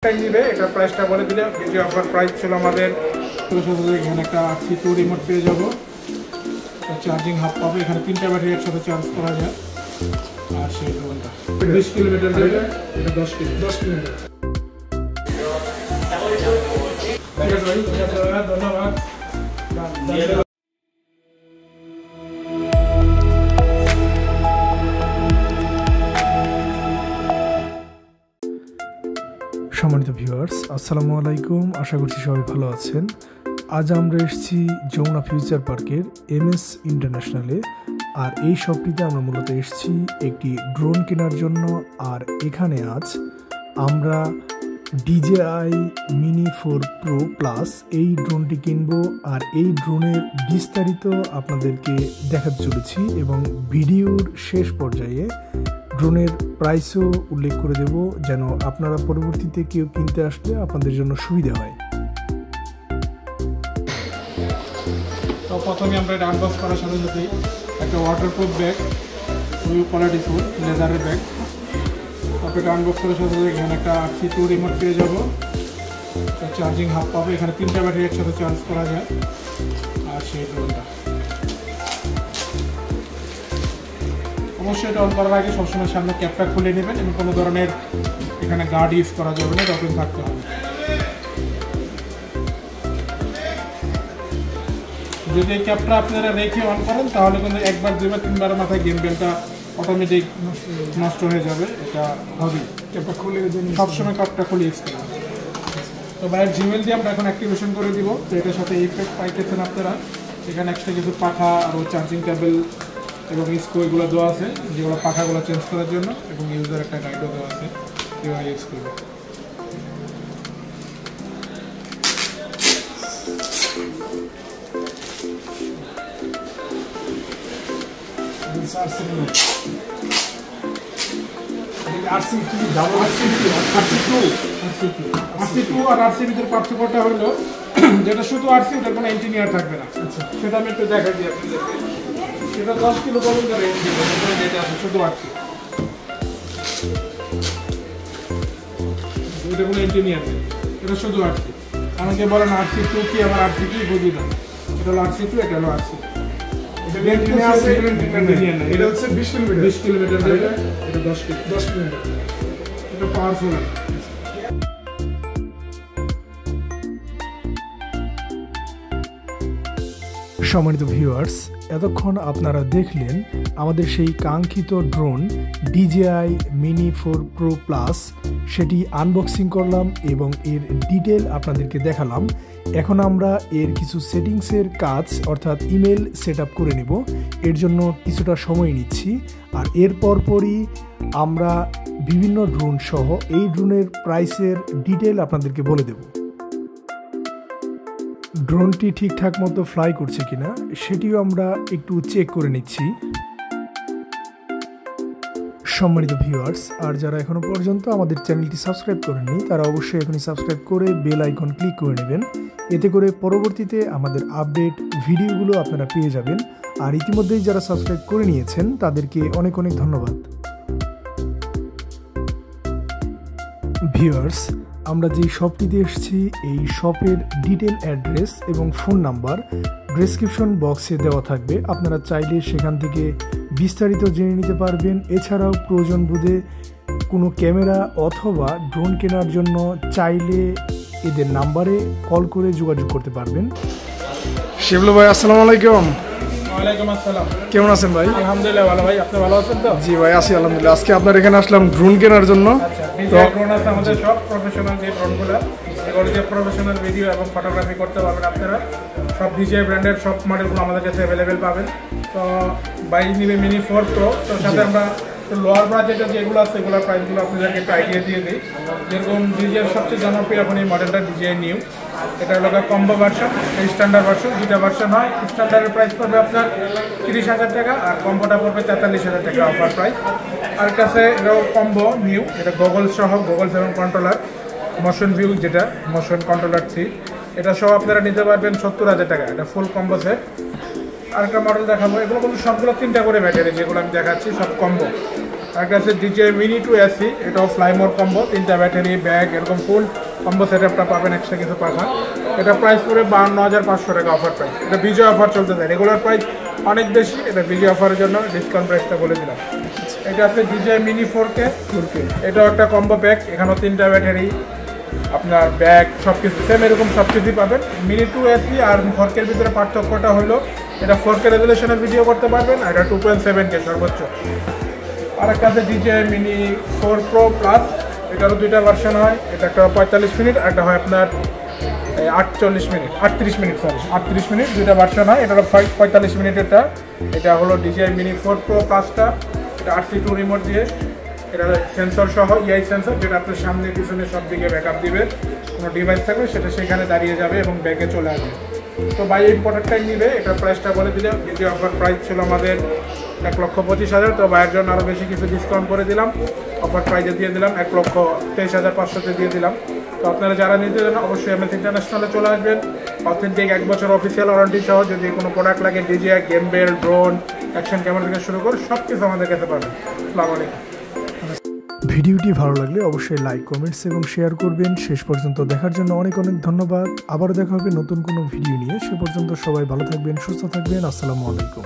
নিবে এটার প্রাইসটা বলে দিলে ভিডিও অফার প্রাইস ছিল আমাদের ১৬,০০০। এখানে একটা C2 রিমোট পেয়ে যাবো, চার্জিং হাব পাবো, এখানে 3টা ব্যাটারি একসাথে চার্জ করা যায়। আর সেই ড্রোনটা 20 কিলোমিটার যাবে, এটা 10 কিলোমিটার। ধন্যবাদ। সম্মানিত ভিউয়ার্স, আসসালামু আলাইকুম। আশা করছি সবাই ভালো আছেন। আজ আমরা এসেছি যমুনা ফিউচার পার্কের MS ইন্টারন্যাশনালে। আর এই শপটিতে আমরা মূলত এসেছি একটি ড্রোন কেনার জন্য। আর এখানে আজ আমরা DJI Mini 4 Pro Plus এই ড্রোনটি কিনবো। আর এই ড্রোনের বিস্তারিত আপনাদেরকে দেখাতে চলেছি এবং ভিডিওর শেষ পর্যায়ে ড্রোনের প্রাইসও উল্লেখ করে দেব, যেন আপনারা পরবর্তীতে কেউ কিনতে আসলে আপনাদের জন্য সুবিধা হয়। তো প্রথমে আমরা এটা আনবক্স করার সাথে সাথেই একটা ওয়াটারপ্রুফ ব্যাগ, খুবই কোয়ালিটিফুল লেদারের ব্যাগ। তারপরে এটা আনবক্স করার সাথে সাথে এখানে একটা C2 রিমোট পেয়ে যাবো, চার্জিং হাব পাবো, এখানে 3টা ব্যাটারি একসাথে চার্জ করা যায়। আর সেই ড্রোনটা অবশ্যই এটা অন করার আগে সবসময় সামনে ক্যাপটা খুলে নেবেন এবং কোনো ধরনের এখানে গার্ড ইউজ করা যাবে না, ওপেন থাকতে হবে। যদি এই ক্যাপটা আপনারা রেখে অন করেন তাহলে কিন্তু একবার দুইবার তিনবার মাথায় গেম বেলটা অটোমেটিক নষ্ট হয়ে যাবে। এটা হবে ক্যাপটা খুলে সবসময় ক্যাপটা খুলে ইউজ করবেন। তো বাইরের জিমেল দিয়ে আমরা এখন অ্যাক্টিভেশন করে দিব। তো এটার সাথে ইফেক্ট পাইতেছেন আপনারা, এখানে এক্সট্রা কিছু পাখা আর চার্জিং কেবল এবং স্ক্রু এগুলো দেওয়া আছে, যেগুলো পাখাগুলো চেঞ্জ করার জন্য, এবং ইউজার একটা গাইডও দেওয়া আছে কীভাবে ইউজ করবে। RC2 আর RC ভিতরে পার্থক্যটা হলো যেটা শুধু RC, ওটার কোনো ইঞ্জিনিয়ার থাকবে না। সেটা আমি একটু দেখাই দিই আপনাদের। এটা 10 কিলো বলুন ধরে যেটা আছে শুধু RC, এটা কোনো ইঞ্জিনিয়ার নেই, এটা শুধু RC। আমাকে বলেন RC2 কি, আমার RC কি বুঝি না। এটা হলো RC2, এটা হলো RC। এটা হচ্ছে 20 কিলোমিটার যাবে, এটা 10 কিলোমিটার। এটা পাওয়ারফুল। সম্মানিত ভিউয়ার্স, এতক্ষণ আপনারা দেখলেন আমাদের সেই কাঙ্ক্ষিত drone DJI Mini 4 Pro Plus। সেটি আনবক্সিং করলাম এবং এর ডিটেল আপনাদেরকে দেখালাম। এখন আমরা এর কিছু সেটিংসের কাজ অর্থাৎ ইমেল সেট আপ করে নেব। এর জন্য কিছুটা সময় নিচ্ছি। আর এর পরপরই আমরা বিভিন্ন ড্রোন সহ এই ড্রোনের প্রাইসের ডিটেল আপনাদেরকে বলে দেব। ড্রোনটি ঠিকঠাক মতো ফ্লাই করছে কিনা সেটিও আমরা একটু চেক করে নিচ্ছি। সম্মানিত ভিউয়ার্স, আর যারা এখনো পর্যন্ত আমাদের চ্যানেলটি সাবস্ক্রাইব করেননি তারা অবশ্যই এখনই সাবস্ক্রাইব করে বেল আইকন ক্লিক করে নেবেন। এতে করে পরবর্তীতে আমাদের আপডেট ভিডিওগুলো আপনারা পেয়ে যাবেন। আর ইতিমধ্যেই যারা সাবস্ক্রাইব করে নিয়েছেন তাদেরকে অনেক অনেক ধন্যবাদ। ভিউয়ার্স, আমরা যেই শপটিতে এসেছি এই শপের ডিটেল অ্যাড্রেস এবং ফোন নাম্বার ডেসক্রিপশন বক্সে দেওয়া থাকবে। আপনারা চাইলে সেখান থেকে বিস্তারিত জেনে নিতে পারবেন। এছাড়াও প্রয়োজন বোধে কোনো ক্যামেরা অথবা ড্রোন কেনার জন্য চাইলে এদের নাম্বারে কল করে যোগাযোগ করতে পারবেন। শিবলু ভাই, আসসালামু আলাইকুম। ওয়ালাইকুম আসসালাম। কেমন আছেন ভাই? আলহামদুলিল্লাহ ভালো ভাই, আপনি ভালো আছেন তো? জি ভাই, আছি আলহামদুলিল্লাহ। আজকে আপনার এখানে আসলাম ড্রোন কেনার জন্য। তো ড্রোন আছে আমাদের সব প্রফেশনাল যে ড্রোনগুলো, এগুলো যে প্রফেশনাল ভিডিও এবং ফটোগ্রাফি করতে পারবেন আপনারা। সব DJI ব্র্যান্ডের সব মডেলগুলো আমাদের কাছে অ্যাভেলেবেল পাবেন। তো বাই নিবে Mini 4 Pro, তো সাথে আমরা লোয়ার বাজেটের যেগুলো আছে এগুলোর প্রাইসগুলো আপনাদেরকে একটু আইডিয়া দিয়ে দিই। যেরকম DJI সবচেয়ে জনপ্রিয় এখন এই মডেলটা DJI নিউ, এটা হলো কম্বো ভার্সন, স্ট্যান্ডার্ড ভার্সন, দুইটা ভার্সন হয়। স্ট্যান্ডার্ডের প্রাইস পড়বে আপনার 30,000 টাকা আর কম্বোটা পড়বে 43,000 টাকা অফার প্রাইস। আর কাছে এটাও কম্বো নিউ, এটা গুগল সহ, গুগল 7 কন্ট্রোলার, মোশন ভিউ যেটা মোশন কন্ট্রোলার 3, এটা সহ আপনারা নিতে পারবেন 70,000 টাকা। এটা ফুল কম্বো সেট। আরেকটা মডেল দেখাবো, এগুলো কিন্তু সবগুলো 3টা করে ব্যাটারি, যেগুলো আমি দেখাচ্ছি সব কম্বো। একটা আছে DJI Mini 2 AC, এটাও ফ্লাই মোড কম্বো, 3টা ব্যাটারি, ব্যাগ, এরকম ফুল কম্বো সেটআপটা পাবেন, এক্সট্রা কিছু পাবেন। এটা প্রাইস পুরো 52,500 টাকা অফার প্রাইস। এটা বিজয় অফার চলতে যায়, রেগুলার প্রাইস অনেক বেশি, এটা বিজয় অফারের জন্য ডিসকাউন্ট প্রাইসটা বলে দিলাম। এটা আছে DJI Mini 4K, এটাও একটা কম্বো প্যাক, এখানেও 3টা ব্যাটারি, আপনার ব্যাগ, সব কিছু সেম এরকম সব কিছুই পাবেন। Mini 2 AC আর 4K এর ভিতরে পার্থক্যটা হলো এটা 4K রেজুলেশনে ভিডিও করতে পারবেন, আর এটা 2.7K সর্বোচ্চ। আর একটা আছে DJI Mini 4 Pro Plus, এটারও 2টা ভার্সন হয়, এটা একটা 45 মিনিট, একটা হয় আপনার 38 মিনিট, 2টা ভার্সন হয়, এটারও 45 মিনিটেরটা। এটা হলো DJI Mini 4 Pro Plusটা, এটা RC2 রিমোট দিয়ে, এটা সেন্সর সহ EI সেন্সর, যেটা আপনার সামনে পিছনে সব দিকে ব্যাকআপ দিবে, কোনো ডিভাইস থাকবে সেটা সেখানে দাঁড়িয়ে যাবে এবং ব্যাগে চলে আসবে। তো ভাই এই প্রোডাক্টটাই নিবে, এটার প্রাইসটা বলে দিলাম। দ্বিতীয় অফার প্রাইস ছিল আমাদের 1,25,000, তো ভাইয়ের জন্য আরও বেশি কিছু ডিসকাউন্ট করে দিলাম, অফার প্রাইসে দিয়ে দিলাম 1,23,500 দিয়ে দিলাম। তো আপনারা যারা নিতে চান অবশ্যই MS ইন্টারন্যাশনালে চলে আসবেন, অথেন্টিক 1 বছর অফিসিয়াল ওয়ারেন্টি সহ। যদি কোনো প্রোডাক্ট লাগে DJI, gimbal, drone, action camera থেকে শুরু করে সব কিছু আমাদের কাছে পাবেন। আসসালামু আলাইকুম। ভিডিওটি ভালো লাগলে অবশ্যই লাইক, কমেন্টস এবং শেয়ার করবেন। শেষ পর্যন্ত দেখার জন্য অনেক অনেক ধন্যবাদ। আবার দেখা হবে নতুন কোনো ভিডিও নিয়ে। সে পর্যন্ত সবাই ভালো থাকবেন, সুস্থ থাকবেন। আসসালামু আলাইকুম।